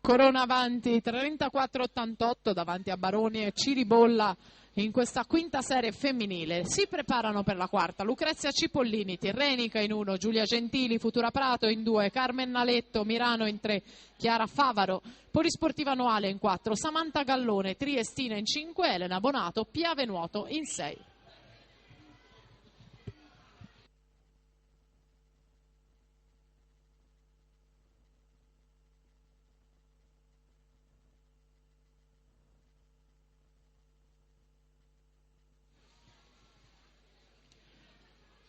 Corona avanti 34-88 davanti a Baroni e Ciribolla in questa quinta serie femminile. Si preparano per la quarta Lucrezia Cipollini, Tirrenica in 1, Giulia Gentili, Futura Prato in 2, Carmen Naletto, Mirano in 3, Chiara Favaro, Polisportiva Noale in 4, Samantha Gallone, Triestina in 5, Elena Bonato, Piave Nuoto in 6.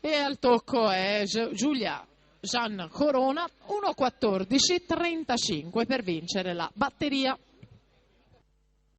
E al tocco è Giulia Gian Corona, 1.14.35 per vincere la batteria.